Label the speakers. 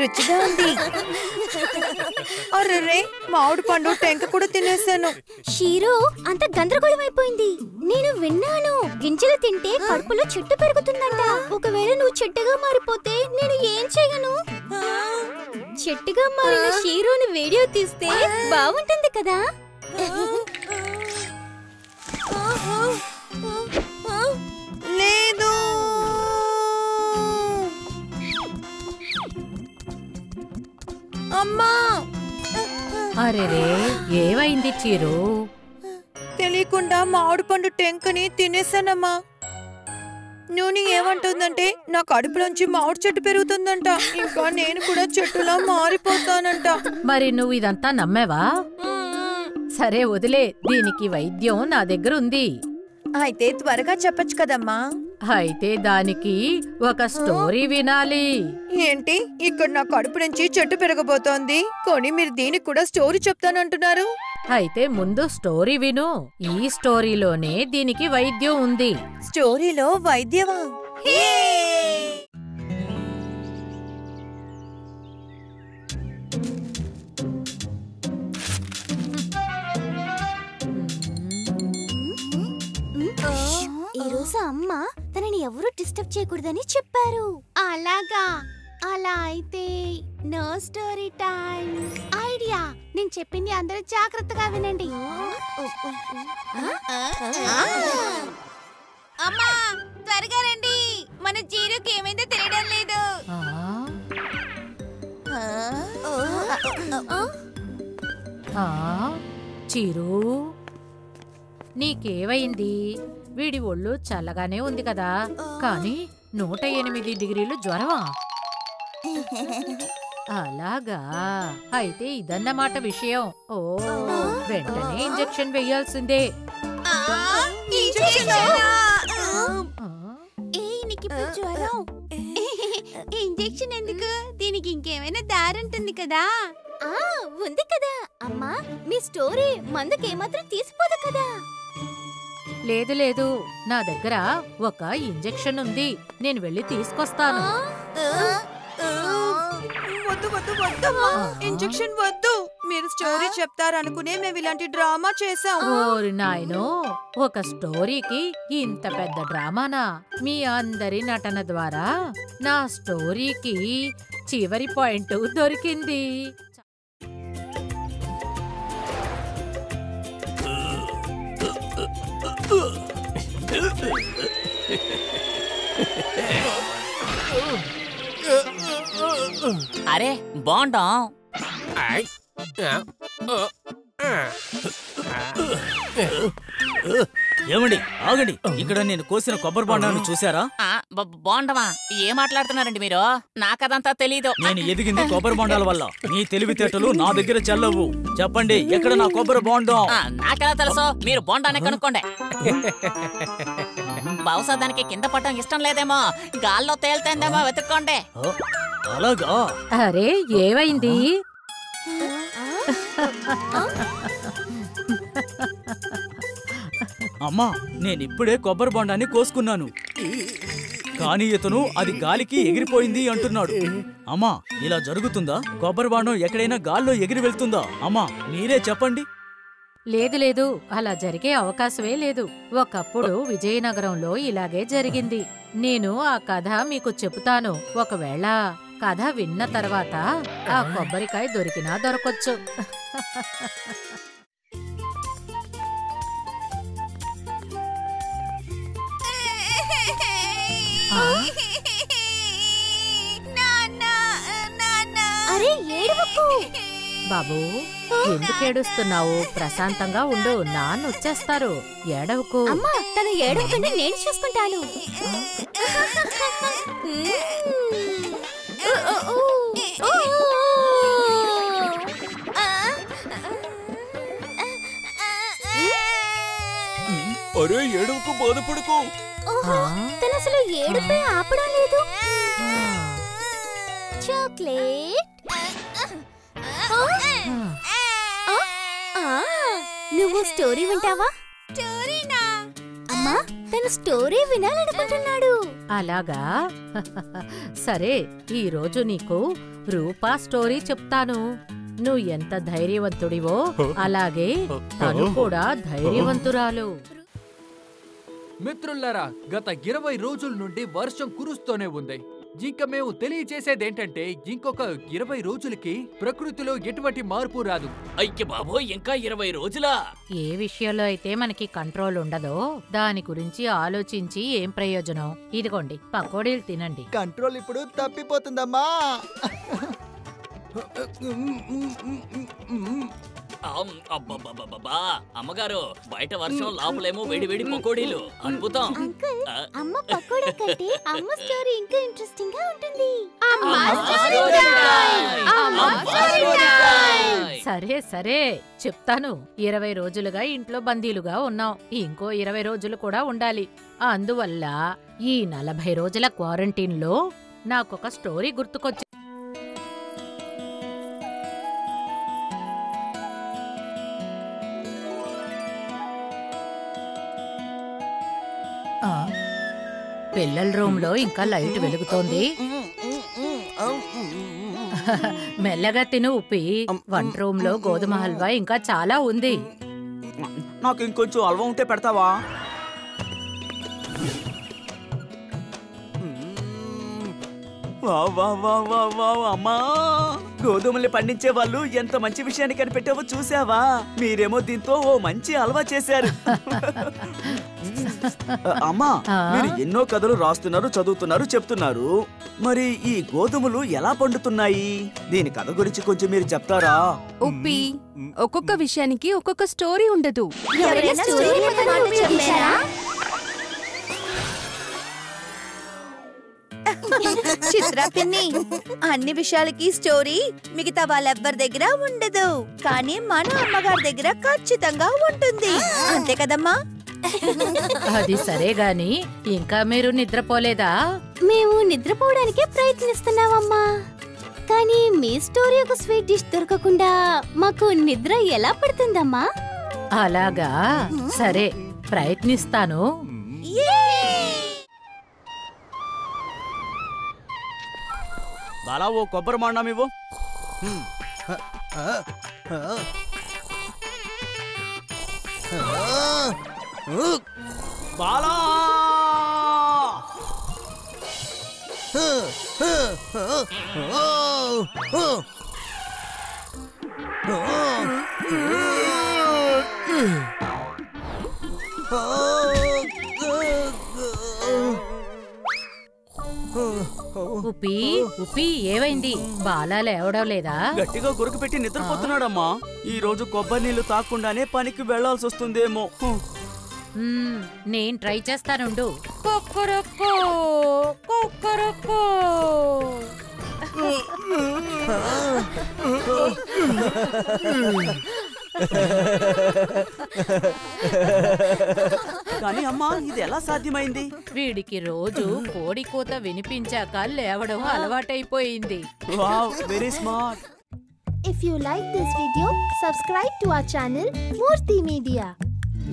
Speaker 1: రుచిగా ఉంది. అర్రే, మామిడి పండు టెంక కూడా తినేసాను.
Speaker 2: షీరో అంత గందరగోళం అయిపోయింది. నేను విన్నాను, గింజలు తింటే కడుపులో చెట్టు పెరుగుతుందంట. ఒకవేళ నువ్వు చెట్టుగా మారిపోతే నేను ఏం చేయను? చెట్టుగా మారిన షీరోని వీడియో తీస్తే బాగుంటుంది కదా.
Speaker 1: లేదు. అమ్మా!
Speaker 3: అరెరే, ఏమైంది చీరు?
Speaker 1: తెలియకుండా మామిడి పండు టెంకని తినేసానమ్మా. నూనె ఏమంటుందంటే నా కడుపులోంచి మామిడి చెట్టు పెరుగుతుందంట. ఇంకా నేను కూడా చెట్టులా మారిపోతానంట.
Speaker 3: మరి నువ్వు ఇదంతా నమ్మావా? సరే వదిలే, దీనికి వైద్యం నా దగ్గర ఉంది.
Speaker 1: అయితే త్వరగా చెప్పొచ్చు కదమ్మా.
Speaker 3: అయితే దానికి ఒక స్టోరీ వినాలి.
Speaker 1: ఏంటి, ఇక్కడ నా కడుపు నుంచి చెట్టు పెరగబోతోంది, కానీ మీరు దీనికి కూడా స్టోరీ చెప్తానంటున్నారు?
Speaker 3: అయితే ముందు స్టోరీ విను. ఈ స్టోరీలోనే దీనికి వైద్యం ఉంది.
Speaker 1: స్టోరీలో వైద్యమా?
Speaker 2: ఈ రోజు అమ్మ తనని ఎవరూ డిస్టర్బ్ చేయకూడదని చెప్పారు. అలాగా? అలా అయితే నో స్టోరీ టైం. ఐడియా! నేను చెప్పింది అందరూ జాగ్రత్తగా వినండి. అమ్మా, త్వరగా రండి, మన జీరోకి ఏమైందో తెలియడం లేదు.
Speaker 3: చీరు, నీకేవైంది? వీడి ఒళ్ళు చల్లగానే ఉంది కదా, కానీ 108 డిగ్రీలు జ్వరమా? అలాగా, అయితే ఇదన్నమాట విషయం. ఓ, వెంటనే ఇంజెక్షన్ వెయ్యాల్సిందే.
Speaker 2: ఇంజెక్షన్ ఎందుకు? దీనికి ఇంకేమైనా దారుంటుంది కదా. ఉంది కదా అమ్మా, మీ స్టోరీ మందుకి ఏమాత్రం తీసిపోదు కదా.
Speaker 3: లేదు లేదు, నా దగ్గర ఒక ఇంజెక్షన్ ఉంది, నేను వెళ్ళి తీసుకొస్తాను.
Speaker 1: వద్దు వద్దు వద్దమ్మా, ఇంజెక్షన్ వద్దు. మీరు స్టోరీ చెప్తారనుకునే మేము ఇలాంటి డ్రామా చేసాం.
Speaker 3: ఓరి నాయనో, ఒక స్టోరీకి ఇంత పెద్ద డ్రామానా? మీ అందరి నటన ద్వారా నా స్టోరీకి చివరి పాయింట్ దొరికింది.
Speaker 4: అరే బాగుంటాం.
Speaker 5: ఏమండి, ఆగండి. ఇక్కడ నేను కోసిన కొబ్బరి బొండాన్ని చూసారా?
Speaker 4: బాగుండవా? ఏం మాట్లాడుతున్నారండి మీరు? నాకదంతా తెలీదు.
Speaker 5: నేను ఎదిగింది కొబ్బరి బొండాల వల్ల. మీ తెలివితేటలు నా దగ్గర చెల్లవు. చెప్పండి, ఎక్కడ నా కొబ్బరి బొండం?
Speaker 4: నాకెలా తెలుసు? మీరు బొండాన్ని కనుక్కోండి. బహుశా దానికి కింద పట్టడం ఇష్టం లేదేమో, గాల్లో తేలుతుందేమో, వెతుక్కోండి.
Speaker 5: అలాగా?
Speaker 3: అరే, ఏమైంది?
Speaker 5: అమ్మా, నేనిప్పుడే కొబ్బరి బొండాన్ని కోసుకున్నాను, కానీ ఇతను అది గాలికి ఎగిరిపోయింది అంటున్నాడు. అమ్మా, ఇలా జరుగుతుందా? కొబ్బరి బొండం ఎక్కడైనా గాల్లో ఎగిరి వెళ్తుందా? అమ్మా, మీరే చెప్పండి.
Speaker 3: లేదు లేదు, అలా జరిగే అవకాశమే లేదు. ఒకప్పుడు విజయనగరంలో ఇలాగే జరిగింది. నేను ఆ కథ మీకు చెబుతాను. ఒకవేళ కథ విన్న తర్వాత ఆ కొబ్బరికాయ దొరికినా దొరకొచ్చు.
Speaker 2: అరే ఏడవకు
Speaker 3: బాబూ, ఎందుకు ఏడుస్తున్నావు? ప్రశాంతంగా ఉండు, నాన్న వచ్చేస్తారు. ఏడవకు.
Speaker 2: అమ్మా, తను ఏడవకుండా నేను చూసుకుంటాను.
Speaker 5: అరే, ఏడవకు, బాధపడుకో.
Speaker 2: తను అసలు ఏడుపే ఆపడం లేదు. చాక్లెట్. నువ్వు స్టోరీ వింటావా?
Speaker 1: స్టోరీనా?
Speaker 2: అమ్మా, తను స్టోరీ వినాలనుకుంటున్నాడు.
Speaker 3: అలాగా సరే, ఈ రోజు నీకు రూపా స్టోరీ చెప్తాను. నువ్వు ఎంత ధైర్యవంతుడివో అలాగే తను కూడా ధైర్యవంతురాలు.
Speaker 6: మిత్రులారా, గత 20 రోజుల నుండి వర్షం కురుస్తూనే ఉంది. ఇంకా మేము తెలియచేసేదేంటంటే ఇంకొక 20 రోజులకి ప్రకృతిలో ఎటువంటి మార్పు రాదు.
Speaker 4: అయ్య బాబోయ్, ఇంకా 20 రోజులా?
Speaker 3: ఏ విషయంలో అయితే మనకి కంట్రోల్ ఉండదో దాని గురించి ఆలోచించి ఏం ప్రయోజనం? ఇదిగోండి, పకోడీలు తినండి.
Speaker 7: కంట్రోల్ ఇప్పుడు తప్పిపోతుందమ్మా.
Speaker 4: అబ్బబ్బబ్బబ్బా! అమ్మగారు, బయట వర్షం, లోపలేమో వేడి వేడి పకోడీలు. అద్భుతం.
Speaker 2: అంకుల్, అమ్మ పకోడా కంటే అమ్మ స్టోరీ ఇంకా ఇంట్రెస్టింగ్ గా ఉంటుంది.
Speaker 3: సరే సరే చెప్తాను. 20 రోజులుగా ఇంట్లో బందీలుగా ఉన్నాం. ఇంకో 20 రోజులు కూడా ఉండాలి. అందువల్ల ఈ 40 రోజుల క్వారంటైన్లో నాకొక స్టోరీ గుర్తుకొచ్చింది. పిల్లల రూమ్లో ఇంకా లైట్ వెలుగుతోంది. మెల్లగా తిను ఉప్పి. వంట రూమ్లో గోధుమ హల్వా ఇంకా చాలా ఉంది.
Speaker 7: నాకు ఇంకొంచెం హల్వా ఉంటే పెడతావా? అమ్మా, గోధుమల్ని పండించే వాళ్ళు ఎంత మంచి విషయాన్ని కనిపెట్టావో చూసావా? మీరేమో దీంతో ఓ మంచి హల్వా చేశారు. అమ్మా, మీరు ఎన్నో కథలు రాస్తున్నారు, చదువుతున్నారు, చెప్తున్నారు. మరి ఈ గోధుమలు ఎలా పండుతున్నాయి? దీని కథ గురించి కొంచెం మీరు చెప్తారా?
Speaker 1: ఉప్పి, ఒక్కొక్క విషయానికి ఒక్కొక్క స్టోరీ ఉండదు.
Speaker 2: ఎవరైనా స్టోరీ చెప్పారా?
Speaker 1: చిత్ర పిన్ని, అన్ని విషయాలకి స్టోరీ మిగతా వాళ్ళెవ్వరి దగ్గర ఉండదు, కానీ మన అమ్మగారి దగ్గర ఖచ్చితంగా ఉంటుంది. అంతే కదమ్మా?
Speaker 3: అది సరే గాని ఇంకా మీరు నిద్రపోలేదా?
Speaker 2: మేము నిద్రపోవడానికే ప్రయత్నిస్తున్నామమ్మా. కానీ మీ స్టోరీ ఒక స్వీట్ డిష్ దొరకకుండా మాకు నిద్ర ఎలా పడుతుందమ్మా?
Speaker 3: అలాగా, సరే ప్రయత్నిస్తాను.
Speaker 7: బాలా, ఓ కొబ్బరి మాండం ఇవ్వు. బాలా,
Speaker 3: ఉప్పి ఉప్పి, ఏమైంది? బాలా లేవడం లేదా?
Speaker 7: గట్టిగా గురకు పెట్టి నిద్రపోతున్నాడమ్మా. ఈ రోజు కొబ్బరి నీళ్లు తాకుండానే పనికి వెళ్లాల్సి వస్తుందేమో.
Speaker 3: నేను ట్రై చేస్తానుండు. కుక్కురుక్కు, కుక్కురుక్కు.
Speaker 7: కానీ అమ్మా, ఇది ఎలా సాధ్యమైంది?
Speaker 3: వీడికి రోజు కోడి కూత వినిపించాక లేవడం అలవాటైపోయింది.
Speaker 7: Wow, very smart.
Speaker 2: If you like this video, subscribe to our channel Murthy Media.